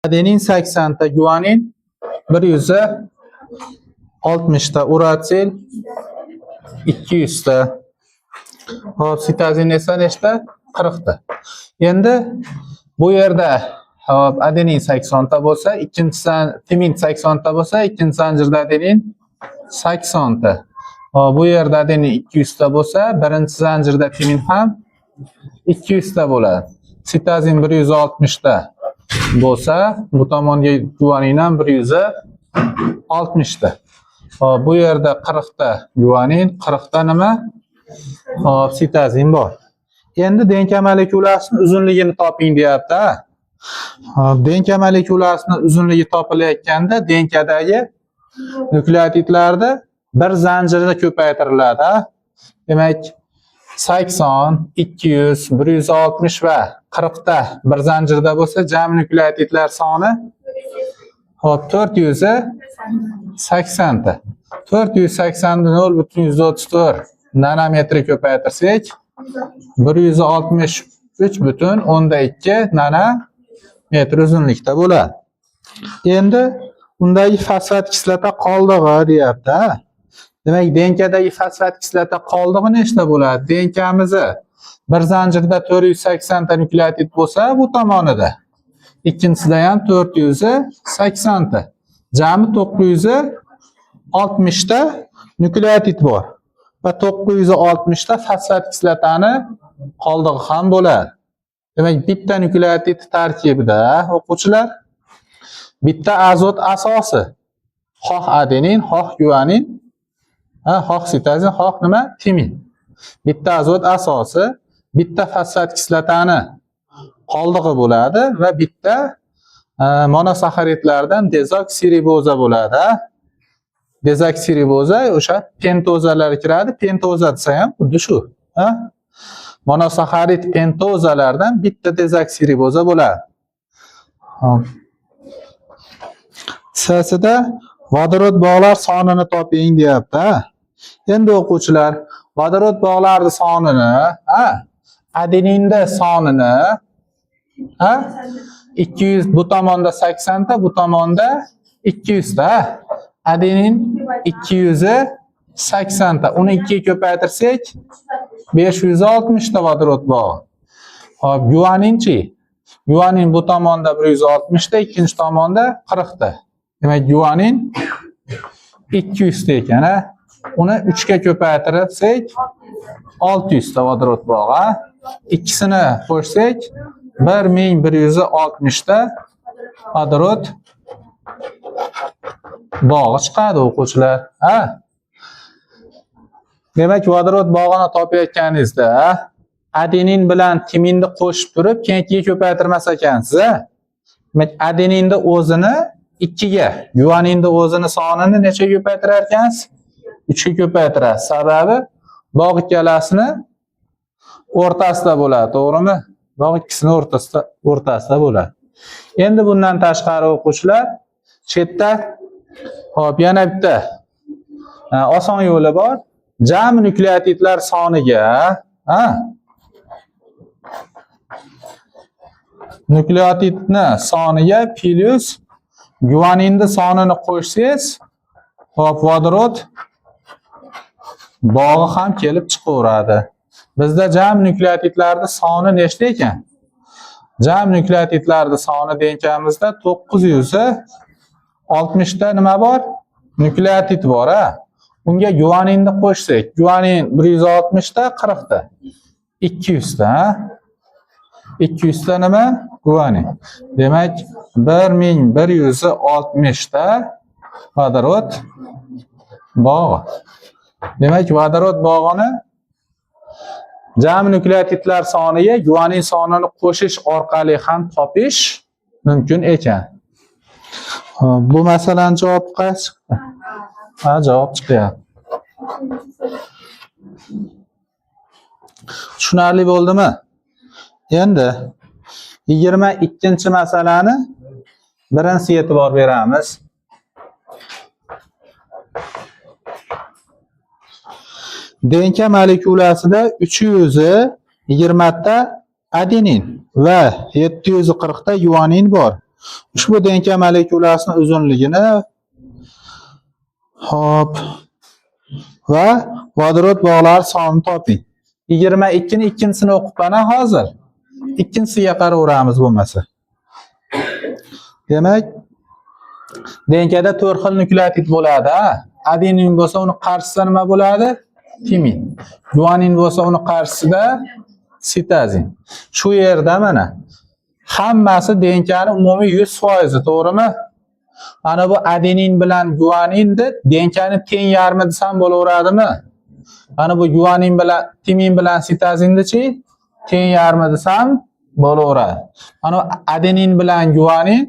Adenin 80 ta, guanin 160 ta, uracil 200 ta. Hop, sitazin esa nechta? 40 ta. Endi bu yerda hop adenin 80 ta bo'lsa, timin 80 ta bo'lsa, ikkinchi zanjirda adenin 80 ta. Hop, bu yerda adenin 200 ta bo'lsa, birinchi zanjirda timin ham 200 ta bo'ladi. Sitazin 160 ta bo'lsa, bu tomonga guanin ham 160 ta. Hop, bu yerda 40 ta guanin, 40 ta nima? Hop, sitazin bor. Endi denka molekulasini uzunligini toping deyapti. Hop, denka molekulasini uzunligi topilayotganda denkadagi nukleotidlarda bir zanjirda ko'paytiriladi. Demak, 80, 200, 160 va 40 ta bir zanjirda bo'lsa, jami nukleotidlar soni hop 480 ta. 480 ni 0,34 nanometr ko'paytirsak, 163,2 nanometr uzunlikda bo'ladi. Endi undagi fosfat kislota qoldig'i deyapti. Demak, denkadagi fosfat kislota qoldig'i nechta bo'ladi? Denkamizni bir zanjirda 480 ta nukleotid bo'lsa, bu tomonida ikkinchisida ham 480 ta. Jami 960 ta nukleotid bor. Va 960 ta fosfat kislotani qoldig'i ham bo'ladi. Demak, bitta nukleotid tarkibida o'quvchilar bitta azot asosi, xoh adenin, xoh guanin, xoh sitazin, xoh nima? Timin. Bitta azot asosi, bitta fosfat kislotani qoldig'i bo'ladi va bitta monosaxaridlardan dezoksiriboza bo'ladi. Dezoksiriboza o'sha pentozalar kiradi. Pentoza desa ham xuddi shu. Monosaxarid pentozalardan bitta dezoksiriboza bo'ladi. Sasida vodorod bog'lar sonini toping deyapti. Endi o'quvchilar, vodorod bog'larning sonini, adeninda sonini 200, bu tomonda 80 ta, bu tomonda 200 ta. Adenin 280 ta. Uni 2 ga ko'paytirsak 560 ta vodorod bog'i. Hop, guaninchi? Guanin bu tomonda 160 ta, ikkinchi tomonda 40 ta. Demak, guanin 200 ta ekan. Uni 3 ga ko'paytirsak 600 ta vodorod bog'i. Ikkisini qo'shsak 1160 ta vodorod bog'i chiqadi o'quvchilar. Demak, vodorod bog'ini topayotganingizda adenin bilan timinni qo'shib turib, keyin ko'paytirmas ekansiz. Demak, adeninda o'zini 2 ga, guaninda o'zini sonini necha ko'paytirar ekansiz? 3 ga ko'paytirasiz. Sababi bog' ikkalasini o'rtasida bo'ladi, to'g'rimi? Bog' ikkisini o'rtasida bo'ladi. Endi bundan tashqari o'quvchilar, chetda hop, yana bitta oson yo'li bor. Jami nukleotidlar soniga, nukleotidni soniga plus guaninni sonini qo'shsangiz, hop, vodorod bog'i ham kelib chiqaveradi. Bizda jami nukleotidlarning soni nechta ekan? Jami nukleotidlarning soni denkamizda 960 ta nima bor? Nukleotid bor. Unga guaninni qo'shsak, guanin 160 ta, 40 ta. 200 ta. 200 ta nima? Guanin. Demak, 1160 ta vodorod bog'i. Demak, vodorod bog'ini jami nukleotidlar soniga guanin sonini qo'shish orqali ham topish mumkin ekan. Bu masalani javobi qaysi chiqdi? Javob chiqyapti. Tushunarli bo'ldimi? Endi 22-masalani birinchi e'tibor beramiz. Denka molekulasida 320 ta adenin va 740 ta guanin bor. Ushbu DNK molekulasini uzunligini hop va vodorod bog'lari sonini toping. 22 ni ikkinchisini o'qib mana hozir. Ikkinchisiga qaraveramiz bo'lmasa. Demak, DNKda 4 xil nukleotid bo'ladi. Adenin bo'lsa, uni qarshisida nima bo'ladi? Timin. Guanin bo'lsa, uni qarshisida sitazin. Shu yerda mana hammasi DNKning umumiy 100%, to'g'rimi? Mana bu adenin bilan guaninni DNKning teng yarmi desam bo'laveradimi? Mana bu guanin bilan timin bilan sitazinni-chi teng yarmi desam bo'laveradi. Mana adenin bilan guanin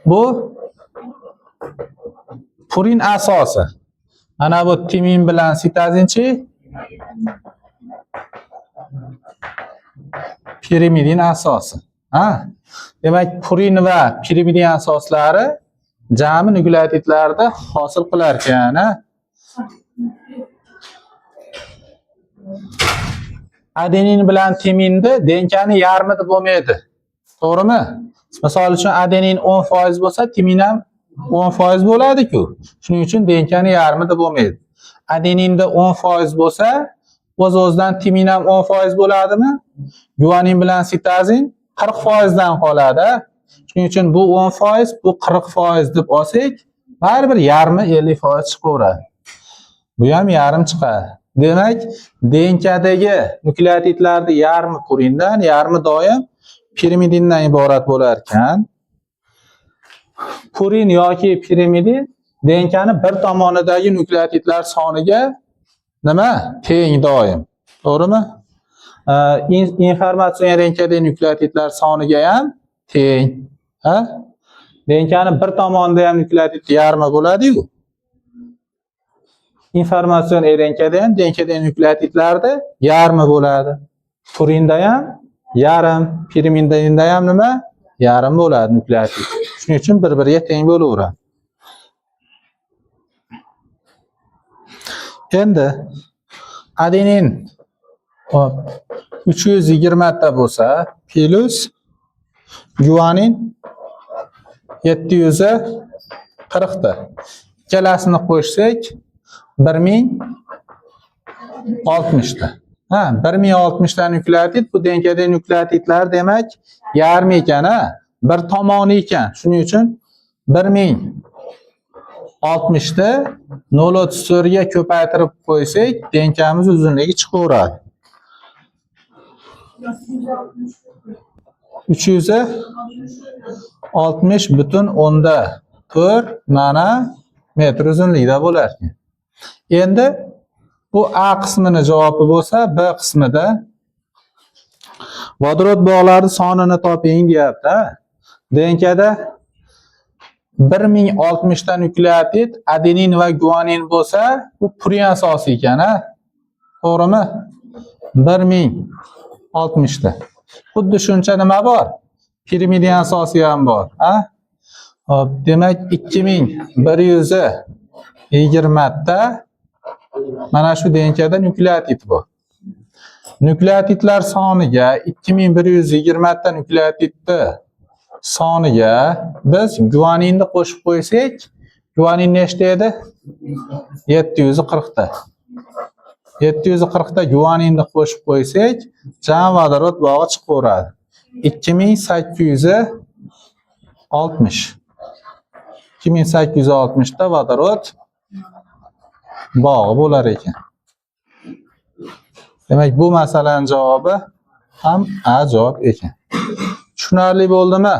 bu purin asosi. Mana bu timin bilan sitazinchi pirimidin asosi. Ha? Demak, purin va pirimidin asoslari jami nukleotidlarda hosil qilar ekan, ha? Adenin bilan timinni DNKning yarmi deb bo'lmaydi. To'g'rimi? Misol uchun adenin 10% bo'lsa, timin ham 10% bo'ladi-ku. Shuning uchun DNKning yarmi deb bo'lmaydi. Adeninda 10% bo'lsa, o'z-o'zidan timin ham 10% bo'ladimi? Guanin bilan sitazin 40% dan qoladi. Shuning uchun bu 10%, bu 40% deb olsak, baribir yarmi 50% chiqaveradi. Bu ham yarim chiqadi. Demak, DNKdagi nukleotidlarning yarmi purindan, yarmi doim pirimidindan iborat bo'lar ekan. Purin yoki pirimidin DNKning bir tomonidagi nukleotidlar soniga nima? Teng doim. To'g'rimi? Informatsion DNKdagi nukleotidlar soniga ham teng. Ha? DNKning bir tomonida ham nukleotid yarmi bo'ladi-ku. Informatsion RNKda ham DNKda nukleotidlarda yarmi bo'ladi. Purinda ham yarim, pirimidinda ham nima? Yarim bo'ladi nukleotid. Shuning uchun bir-biriga teng bo'laveradi. Endi adenin 320 ta bo'lsa, plus guanin 740 ta. Ikkalasini qo'shsak 1060 ta. Ha, 1060 ta nukleotid, bu DNKda nukleotidlar demak yarmi ekan, ha, bir tomoni ekan. Shuning uchun 1060 ta 0.34 ga ko'paytirib qo'ysak, DNKmiz uzunligi chiqaveradi. 360,4 nanometr uzunligida bo'lar ekan. Endi bu A qismini javobi bo'lsa, B qismida vodorod bog'lari sonini toping deyapti. DNKda 1060 ta nukleotid, adenin va guanin bo'lsa, bu purin asosi ekan, ha? To'g'rimi? 1060 ta. Xuddi shuncha nima bor? Pirimidin asosi ham bor, ha? Hop, demak 2120 ta mana shu DNKda nukleotid bor. Nukleotidlar soniga 2120 ta nukleotidni soniga biz guaninni qo'shib qo'ysak, guanin nechta edi? 740 ta. 740 ta guaninni qo'shib qo'ysak, jam vodorod bog'i chiqaveradi. 2860. 2860 ta vodorod bog'i bo'lar ekan. Demak, bu masalaning javobi ham A javob ekan. Tushunarli bo'ldimi?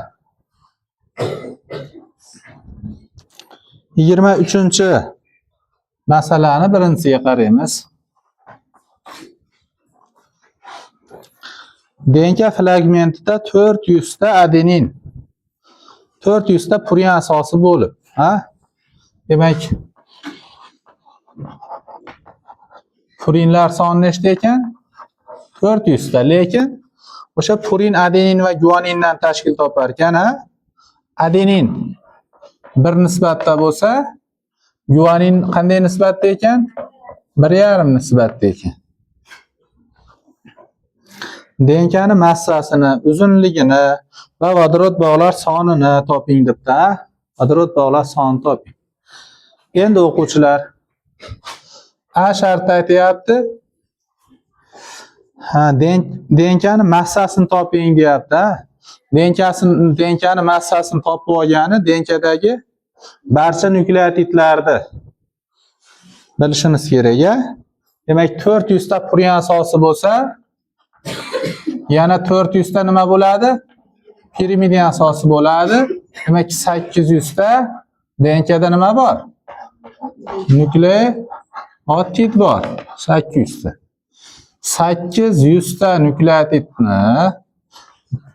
23-masalani birinchisiga qaraymiz. DNK fragmentida 400 ta adenin, 400 ta purin asosi bo'lib, ha? Demak, purinlar soni nechta ekan? 400 ta. Lekin o'sha purin adenin va guanindan tashkil topar ekan, ha? Adenin bir nisbatda bo'lsa, guanin qanday nisbatda ekan? 1,5 nisbatda ekan. DNKning massasini, uzunligini va vodorod bog'lar sonini toping debdi. Vodorod bog'lar sonini toping. Endi o'quvchilar A sharti aytayapti. Denkani massasini toping deyapti. Denkani massasini topib olgani denkadagi barcha nukleotidlarni bilishimiz kerak. Demak 400 ta purin asosi bo'lsa, yana 400 ta nima bo'ladi? Pirimidin asosi bo'ladi. Demak 800 ta denkada nima bor? Nukleotid bor. 800 ta. 800 ta nukleotidni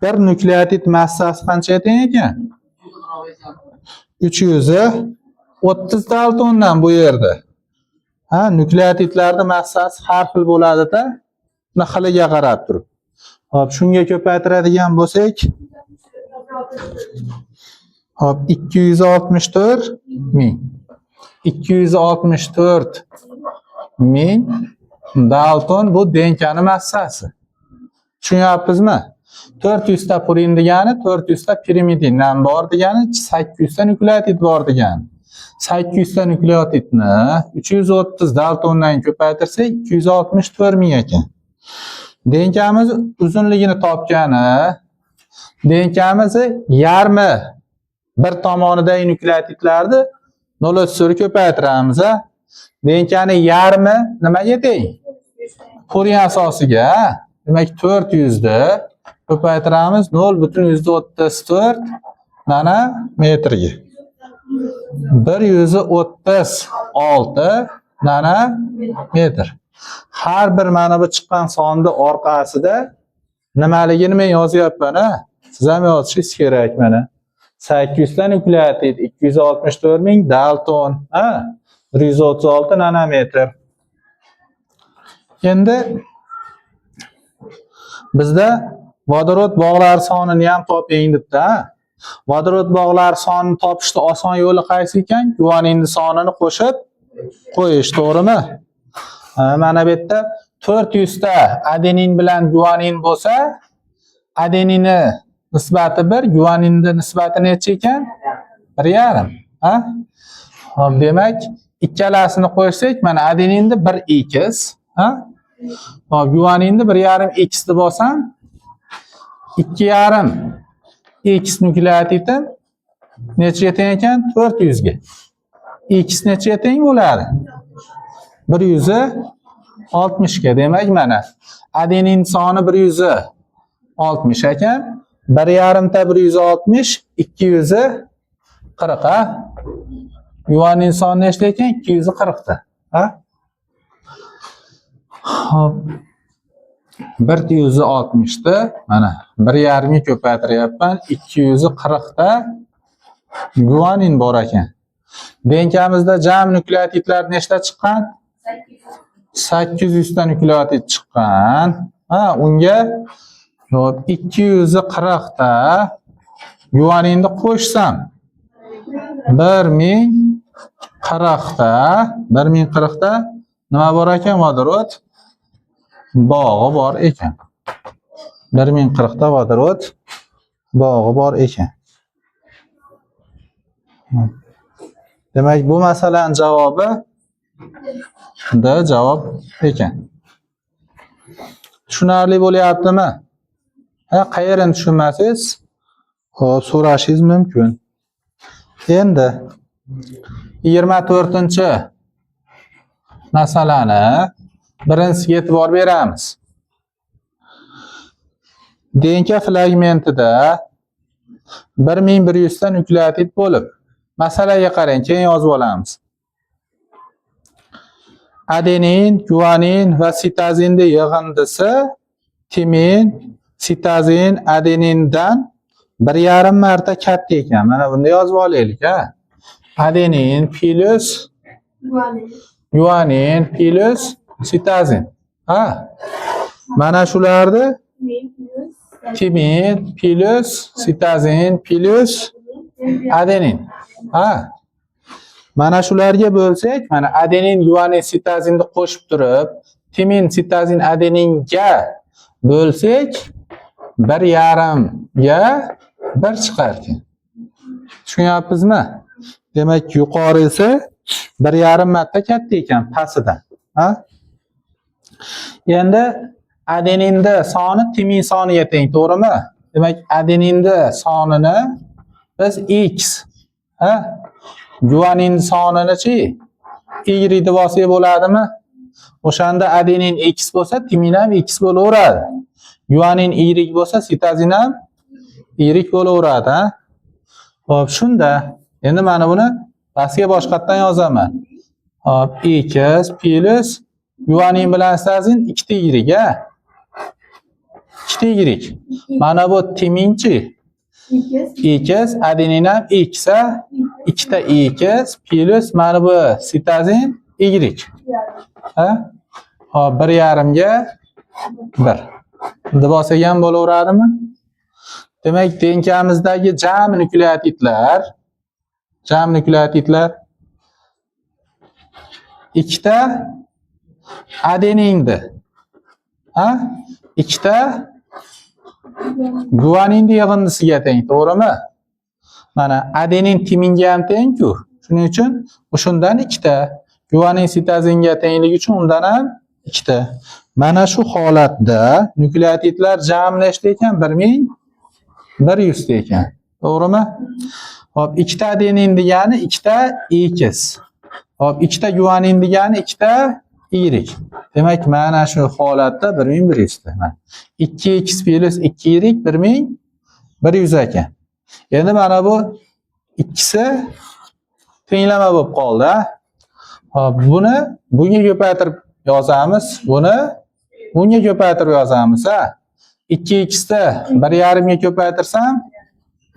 bir nukleotid massasi qancha teng ekan? 330 daltondan bu yerda. Nukleotidlarning massasi har xil bo'ladi-da, xiliga qarab turib. Hop, shunga ko'paytiradigan bo'lsak, hop 264 ming. 264 ming dalton bu denkani massasi. Tushunyapsizmi? 400 ta purin degani 400 ta pirimidin bor degani 800 ta nukleotid bor degani. 800 ta nukleotidni 330 daltondan ko'paytirsak 264 ming ekan. Denkamiz uzunligini topgani, denkamiz yarmi bir tomonidagi nukleotidlarni 0,4 ko'paytiramiz. Denkani yarmi nimaga teng? Purin asosiga. Demak 400 ni ko'paytiramiz 0,34 nanometrga. 136 nanometr. Har bir mana bu chiqqan sonni orqasida nimaligini men yozyapman. Siz ham yozishingiz kerak mana. 800 ta nukleotid, 264 ming dalton, 136 nanometr. Endi bizda vodorod bog'lari sonini ham toping debdi. Vodorod bog'lari sonini topishda oson yo'li qaysi ekan? Guaninning sonini qo'shib qo'yish, to'g'rimi? Mana bu yerda 400 ta adenin bilan guanin bo'lsa, adenini nisbati 1, guaninning nisbati necha ekan? 1,5. Hop, demak, ikkalasini qo'shsak, mana adeninni 1x, hop, guaninni 1,5x deb olsam, 2,5x nukleotidim nechaga teng ekan? 400 ga. X nechaga teng bo'ladi? 160 ga. Demak, mana adenin soni 160 ekan. 1,5 ta 160, 240. Guanin soni nechta ekan? 240 ta. Hop. 160 ta, mana 1,5 ga ko'paytiryapman. 240 ta guanin bor ekan. Denkamizda jami nukleotidlar nechta chiqqan? 800 ta nukleotid chiqqan. Unga 240 ta guaninni qo'shsam 1040 ta nima bor ekan? Vodorod bog'i bor ekan. 1040 ta vodorod bog'i bor ekan. Demak, bu masalaning javobi D javob ekan. Tushunarli bo'lyaptimi? Qayerdan tushunmasangiz, hop, so'rashingiz mumkin. Endi 24-masalani birinchisiga e'tibor beramiz. Denka fragmentida 1100 ta nukleotid bo'lib, masalaga qarang, keyin yozib olamiz. Adenin, guanin va sitazinning yig'indisi timin, sitazin adenindan 1,5 marta katta ekan. Mana bunda yozib olaylik, Adenin plus guanin plus sitazin. Mana shularni timin plus sitazin plus adenin. Mana shularga bo'lsak, mana adenin, guanin, sitazinni qo'shib turib, timin, sitazin, adeninga bo'lsak, 1,5 ga bir chiqar ekan. Tushunyapsizmi? Demak, yuqori esa 1,5 marta katta ekan pastidan. Ha? Endi adeninda soni timin soniga teng, to'g'rimi? Demak, adeninda sonini biz x, ha? Guanin sonini-chi y deb olsak bo'ladimi? O'shanda adenin x bo'lsa, timin ham x bo'laveradi. Guanin y bo'lsa, sitazin ham y bo'laveradi, ha? Xo'p, shunda endi mana buni pastga boshqatdan yozaman. Hop, x plus guanin bilan sitazin 2y, ha? 2y. Mana bu timinchi x, adenin ham x, ha? 2ta x plus mana bu sitazin y. Ha? Hop, 1,5 ga 1. Deb olsak ham bo'laveradimi? Demak, tenkamizdagi jami nukleotidlar ikkita adeninni, ha? Ikkita guaninni yig'indisiga teng, to'g'rimi? Mana adenin timinga ham teng-ku. Shuning uchun o'shundan ikkita, guanin sitazinga tengligi uchun undan ham ikkita. Mana shu holatda nukleotidlar jami nechta ekan? 1100 ta ekan. To'g'rimi? Hop, ikkita adenin degani ikkita x. Hop, ikkita guanin degani ikkita y. Demak, mana shu holatda 1100 ta. 2x plus 2y 1100 ekan. Endi mana bu ikkisi tenglama bo'lib qoldi. Hop, buni bunga ko'paytirib yozamiz, buni bunga ko'paytirib yozamiz, ha? 2x da 1,5 ga ko'paytirsam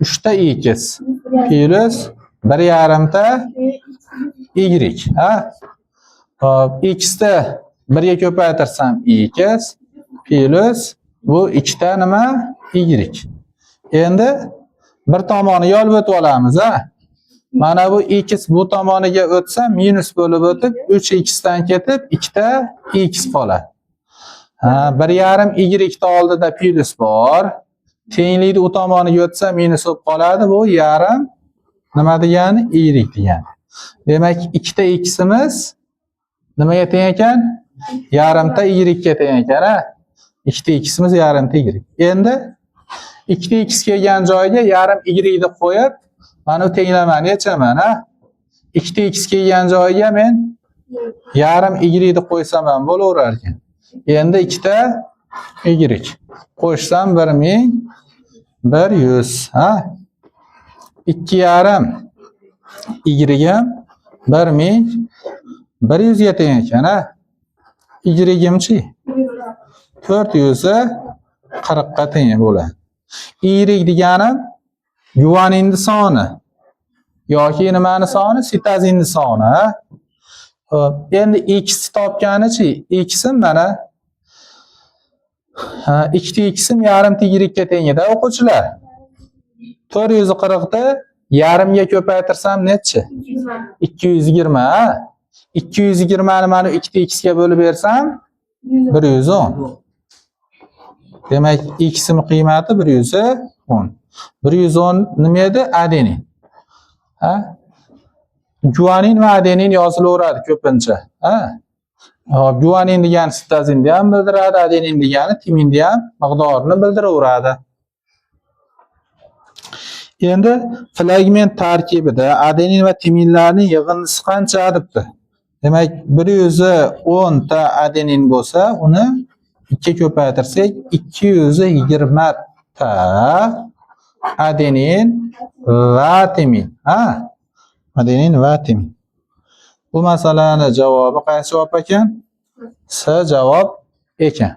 3ta x plus 1,5 ta y, ha? Hop, x da 1 ga ko'paytirsam x plus bu 2 ta nima? Y. Endi bir tomoni yolib o'tib olamiz, ha? Mana bu x bu tomoniga o'tsa minus bo'lib o'tib 3x dan ketib 2 ta x qoladi. Ha, 1,5 y ta oldida plus bor. Tenglikni u tomoniga o'tsa minus bo'lib qoladi. Bu yarim nima degani? Y degani. Demak, 2 ta x'imiz nimaga teng ekan? Yarimta y ga teng ekan, ha? 2 ta x'imiz yarimta y. Endi 2 ta x kelgan joyiga yarim y ni qo'yib, mana bu tenglamani yechaman, ha? 2 ta x kelgan joyiga men yarim y ni qo'ysam ham bo'laverar ekan. Endi 2 ta y qo'shsam 1100, ha? 2,5 y ham 1100 ga teng ekan, ha? Y-imchi 440 ga teng bo'ladi. Y deganim guaninni soni yoki nimani soni? Sitazinni soni, ha? Xo'p, endi x topganichi, x'im mana 2 x'im yarimta y ga teng edi, o'quvchilar. 440 da yarimga ko'paytirsam nechi? 220, ha? 220 ni mana 2 x ga bo'lib bersam 110. Demak, x'im qiymati 110. 110 nima edi? Adenin. Ha? Guanin va adenin yozilaveradi ko'pincha, ha? Hop, guanin degani sitazinni ham bildiradi, adenin degani timinni ham miqdorini bildiraveradi. Endi fragment tarkibida adenin va timinlarning yig'indisi qancha debdi? Demak, 110 ta adenin bo'lsa, uni 2 ga ko'paytirsak 220 ta adenin va timin, ha? Adenin va timin. Bu masalani javobi qaysi javob ekan? S javob ekan.